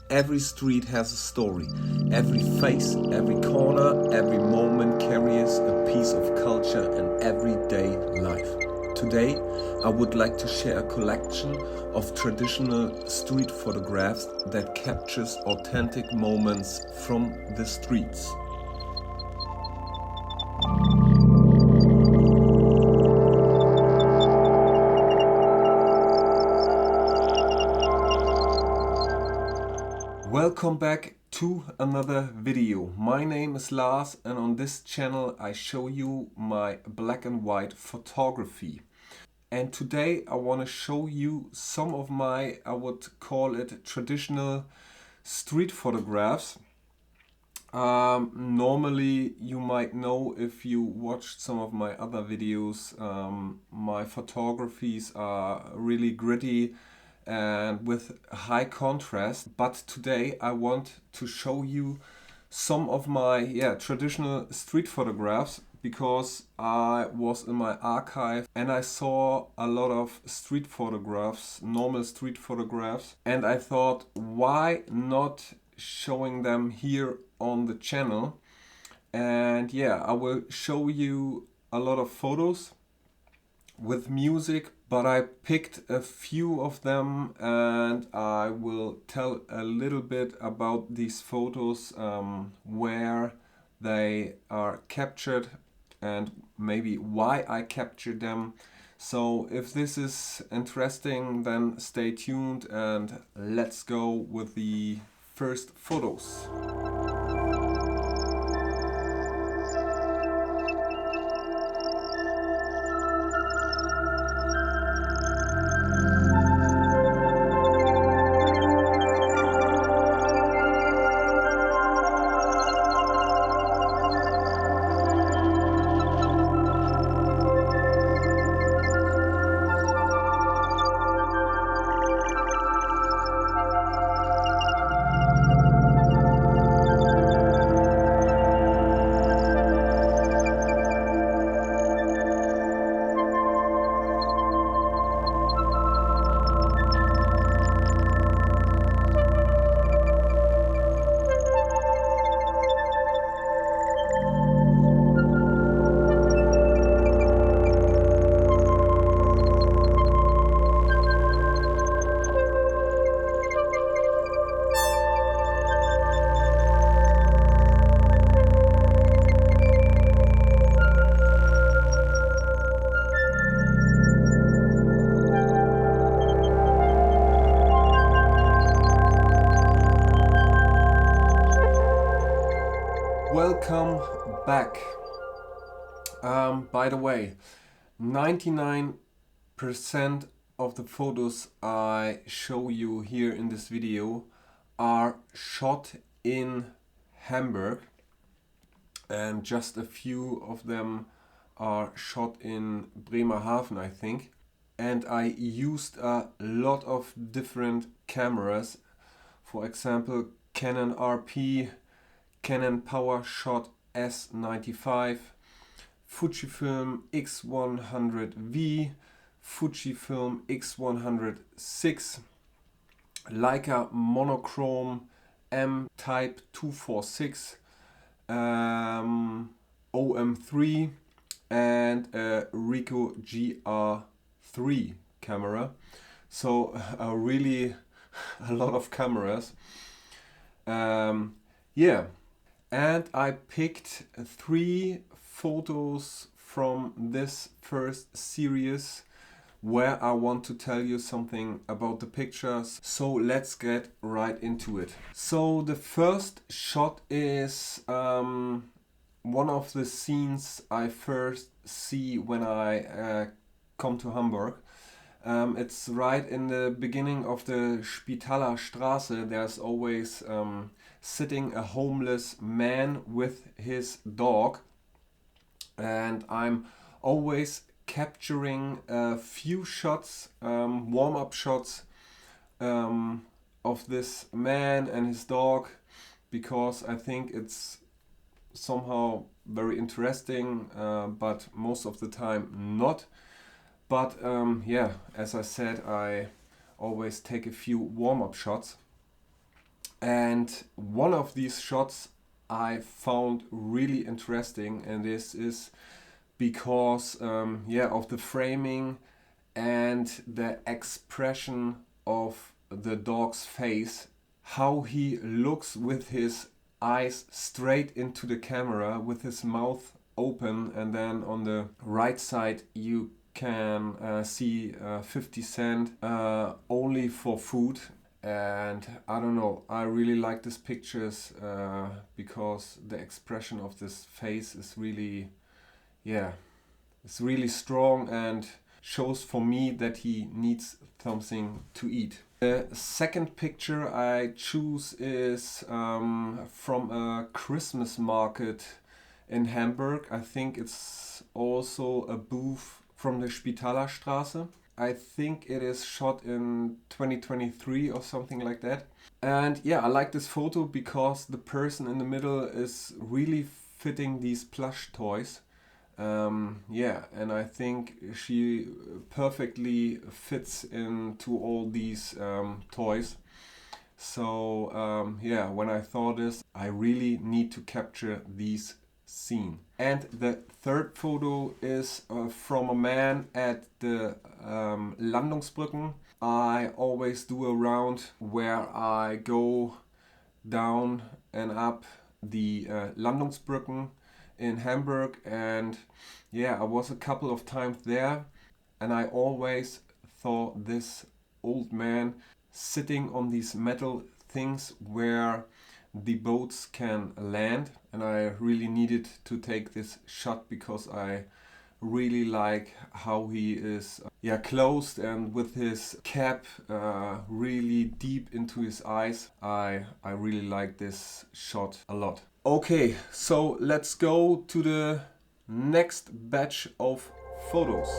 Every street has a story. Every face, every corner, every moment carries a piece of culture and everyday life. Today, I would like to share a collection of traditional street photographs that captures authentic moments from the streets. Welcome back to another video. My name is Lars, and on this channel I show you my black and white photography. And today I want to show you some of my, I would call it, traditional street photographs. Normally you might know if you watched some of my other videos, my photographies are really gritty and with high contrast, but today I want to show you some of my traditional street photographs, because I was in my archive and I saw a lot of street photographs, normal street photographs, and I thought, why not showing them here on the channel? And I will show you a lot of photos with music, but I picked a few of them and I will tell a little bit about these photos, where they are captured and maybe why I captured them. So if this is interesting, then stay tuned and let's go with the first photos. Welcome back. By the way, 99% of the photos I show you here in this video are shot in Hamburg, and just a few of them are shot in Bremerhaven, I think. And I used a lot of different cameras, for example Canon RP, Canon PowerShot S95, Fujifilm X100V, Fujifilm X106, Leica Monochrome M Type 246, OM3, and a Ricoh GR3 camera. So really a lot of cameras. And I picked 3 photos from this first series where I want to tell you something about the pictures. So let's get right into it. So the first shot is one of the scenes I first see when I come to Hamburg. It's right in the beginning of the Spitaler Straße. There's always sitting a homeless man with his dog, and I'm always capturing a few shots, warm-up shots of this man and his dog, because I think it's somehow very interesting, but most of the time not. But as I said, I always take a few warm-up shots. And one of these shots I found really interesting, and this is because of the framing and the expression of the dog's face, how he looks with his eyes straight into the camera with his mouth open, and then on the right side you can see 50 Cent only for food. And I don't know, I really like these pictures because the expression of this face is really, it's really strong and shows for me that he needs something to eat. The second picture I choose is from a Christmas market in Hamburg. I think it's also a booth from the Spitalerstraße. I think it is shot in 2023 or something like that. And yeah, I like this photo because the person in the middle is really fitting these plush toys. And I think she perfectly fits into all these toys. So when I thought this, I really need to capture these scene. And the third photo is from a man at the Landungsbrücken. I always do a round where I go down and up the Landungsbrücken in Hamburg, and I was a couple of times there, and I always thought this old man sitting on these metal things where the boats can land, and I really needed to take this shot because I really like how he is closed and with his cap really deep into his eyes. I really like this shot a lot. Okay, so let's go to the next batch of photos.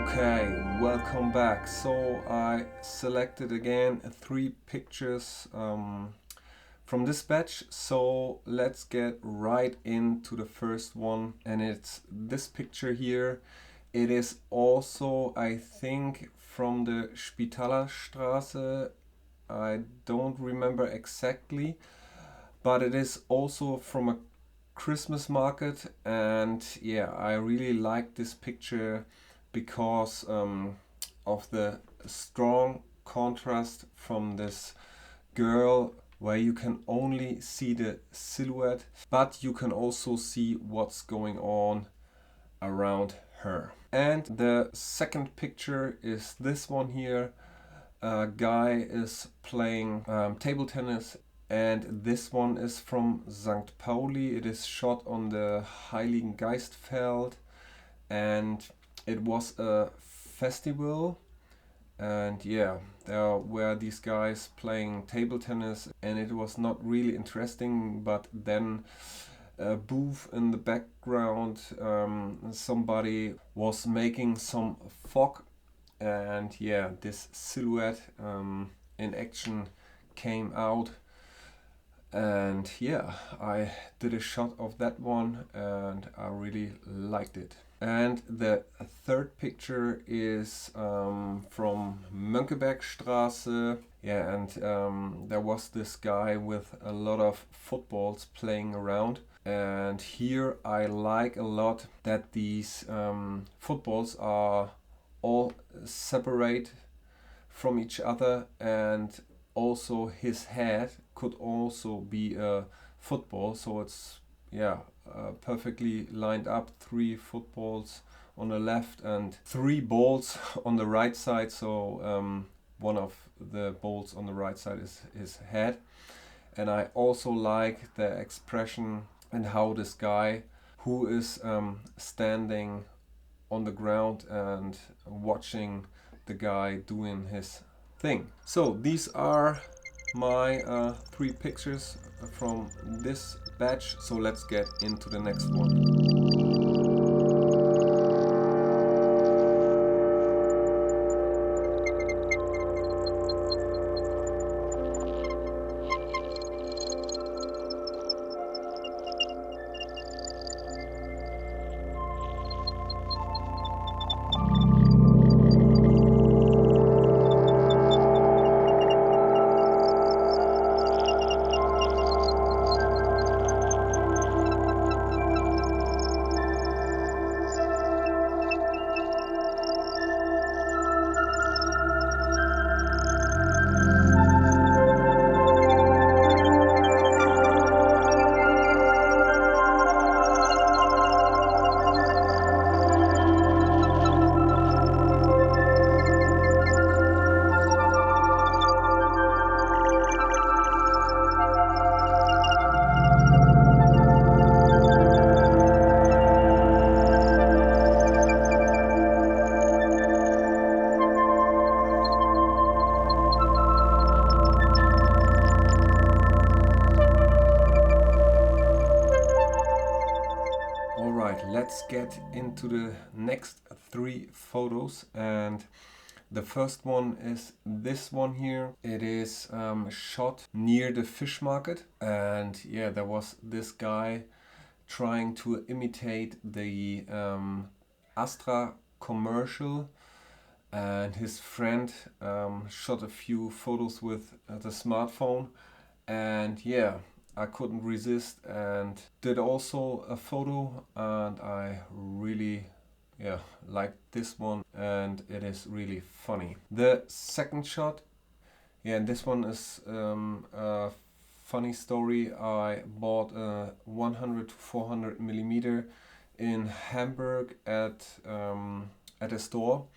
Okay, welcome back. So I selected again 3 pictures from this batch. So let's get right into the first one, and it's this picture here. It is also, I think, from the Spitalerstraße. I don't remember exactly, but it is also from a Christmas market, and I really like this picture because of the strong contrast from this girl, where you can only see the silhouette, but you can also see what's going on around her. And the second picture is this one here. A guy is playing table tennis, and this one is from St. Pauli. It is shot on the Heiligengeistfeld, and it was a festival, and there were these guys playing table tennis, and it was not really interesting. But then a booth in the background, somebody was making some fog, and this silhouette in action came out, and I did a shot of that one, and I really liked it. And the third picture is from Mönckebergstraße. Yeah, and there was this guy with a lot of footballs playing around. And here I like a lot that these footballs are all separate from each other, and also his head could also be a football, so it's perfectly lined up, 3 footballs on the left and 3 balls on the right side, so one of the balls on the right side is his head. And I also like the expression and how this guy who is standing on the ground and watching the guy doing his thing. So these are my 3 pictures from this batch, so let's get into the next one. Let's get into the next 3 photos, and the first one is this one here. It is shot near the fish market, and yeah, there was this guy trying to imitate the Astra commercial, and his friend shot a few photos with the smartphone, and yeah, I couldn't resist and did also a photo, and I really liked this one, and it is really funny. The second shot, and this one is a funny story. I bought a 100 to 400 millimeter in Hamburg at a store.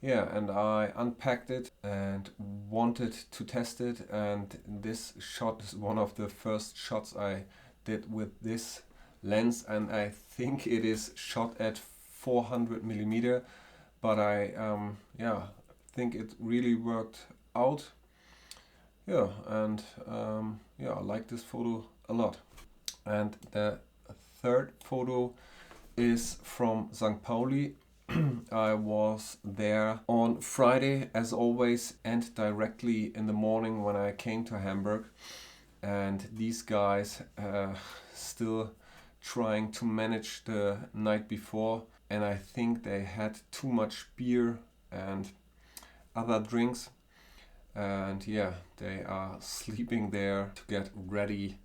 Yeah, and I unpacked it and wanted to test it, and this shot is one of the first shots I did with this lens, and I think it is shot at 400 millimeter, but I think it really worked out. Yeah, and I like this photo a lot. And the third photo is from St. Pauli. I was there on Friday as always, and directly in the morning when I came to Hamburg, and these guys still trying to manage the night before, and I think they had too much beer and other drinks, and yeah, they are sleeping there to get ready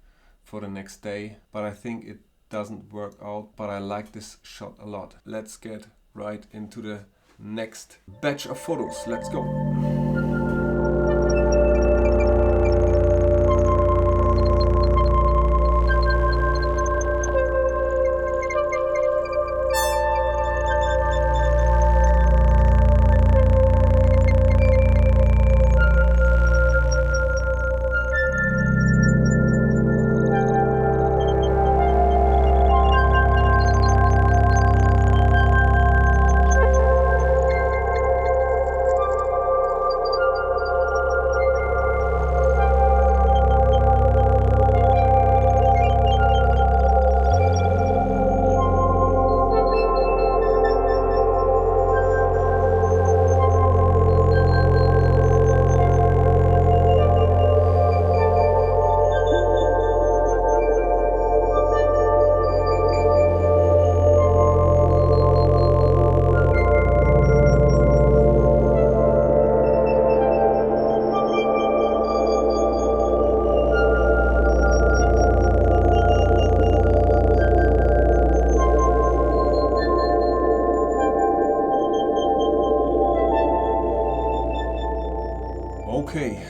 for the next day, but I think it doesn't work out, but I like this shot a lot. Let's get right into the next batch of photos. Let's go.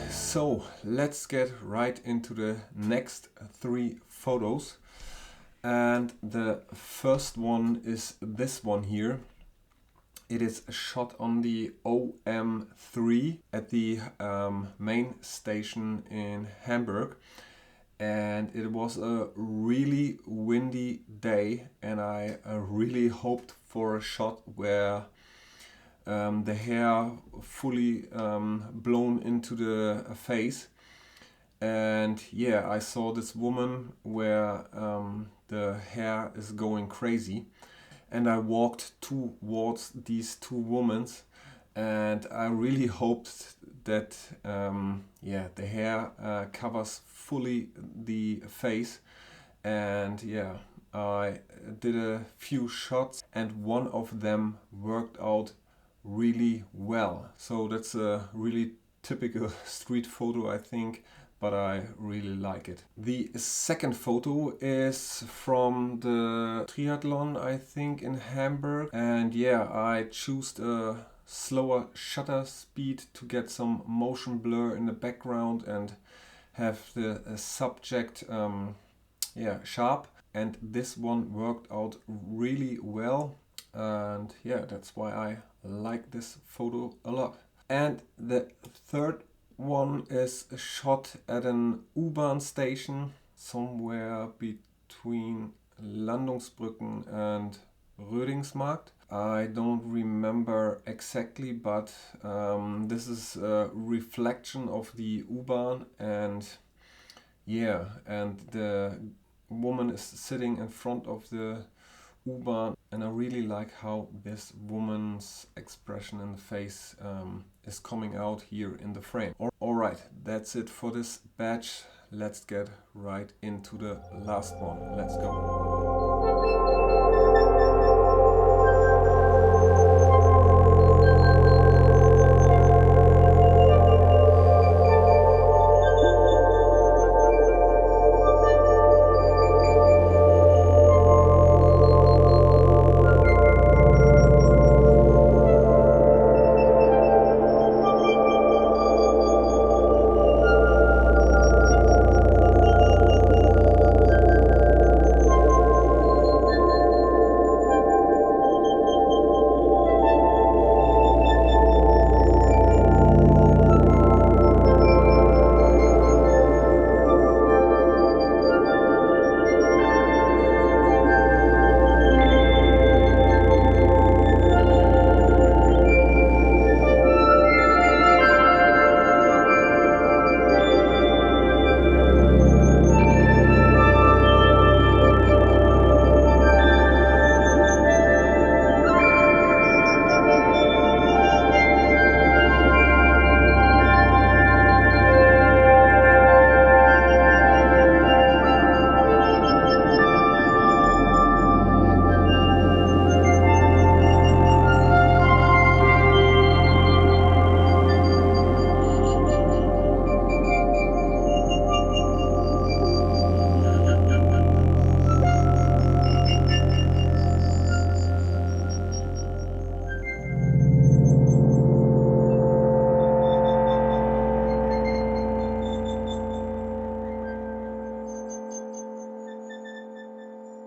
so let's get right into the next 3 photos. And the first one is this one here. It is shot on the OM3 at the main station in Hamburg. And it was a really windy day, and I really hoped for a shot where the hair fully blown into the face. And yeah, I saw this woman where the hair is going crazy, and I walked towards these 2 women, and I really hoped that the hair covers fully the face. And yeah, I did a few shots, and one of them worked out really well. So that's a really typical street photo, I think, but I really like it. The second photo is from the triathlon, I think, in Hamburg. And yeah, I chose a slower shutter speed to get some motion blur in the background and have the subject sharp. And this one worked out really well. And yeah, that's why I like this photo a lot. And the third one is shot at an U-Bahn station somewhere between Landungsbrücken and Rödingsmarkt. I don't remember exactly, but this is a reflection of the U-Bahn, and yeah, and the woman is sitting in front of the U-Bahn, and I really like how this woman's expression in the face is coming out here in the frame. Alright, that's it for this batch. Let's get right into the last one. Let's go.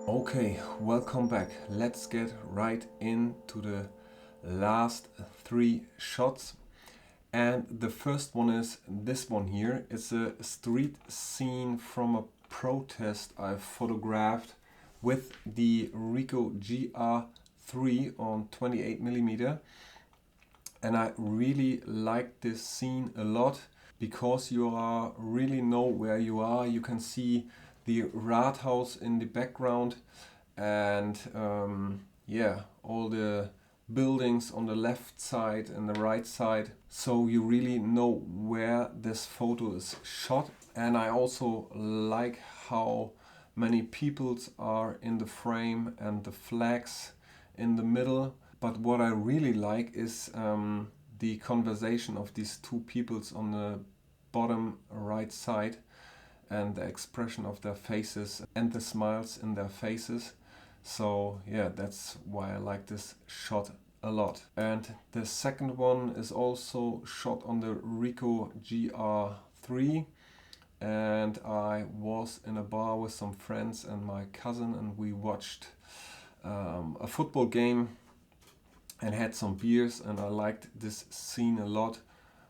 Okay, welcome back. Let's get right into the last 3 shots. And the first one is this one here. It's a street scene from a protest I photographed with the Ricoh GR3 on 28mm. And I really like this scene a lot because you really know where you are. You can see the Rathaus in the background, and all the buildings on the left side and the right side. So you really know where this photo is shot. And I also like how many people are in the frame and the flags in the middle. But what I really like is the conversation of these 2 peoples on the bottom right side, and the expression of their faces and the smiles in their faces. So yeah, that's why I like this shot a lot. And the second one is also shot on the Ricoh GR3, and I was in a bar with some friends and my cousin, and we watched a football game and had some beers, and I liked this scene a lot,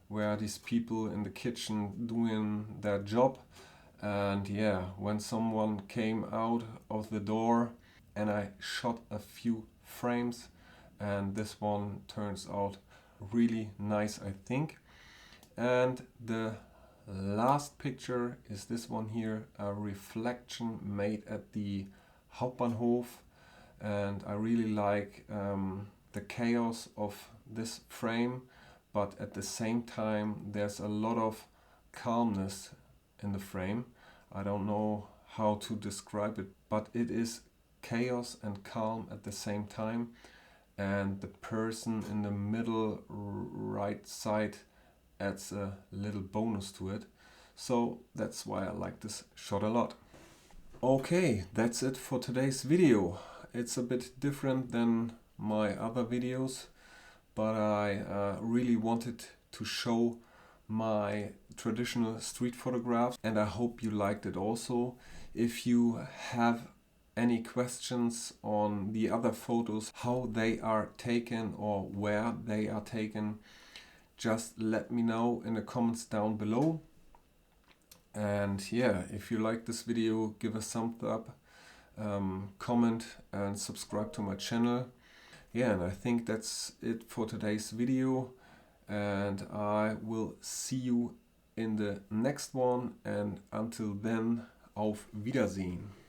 where these people in the kitchen doing their job. And yeah, when someone came out of the door, and I shot a few frames, and this one turns out really nice, I think. And the last picture is this one here, a reflection made at the Hauptbahnhof, and I really like the chaos of this frame, but at the same time there's a lot of calmness in the frame. I don't know how to describe it, but it is chaos and calm at the same time, and the person in the middle right side adds a little bonus to it. So that's why I like this shot a lot. Okay, that's it for today's video. It's a bit different than my other videos, but I really wanted to show my traditional street photographs, and I hope you liked it also. If you have any questions on the other photos, how they are taken or where they are taken, just let me know in the comments down below. And yeah, if you like this video, give a thumbs up, comment and subscribe to my channel. Yeah, and I think that's it for today's video, and I will see you in the next one, and until then, auf Wiedersehen.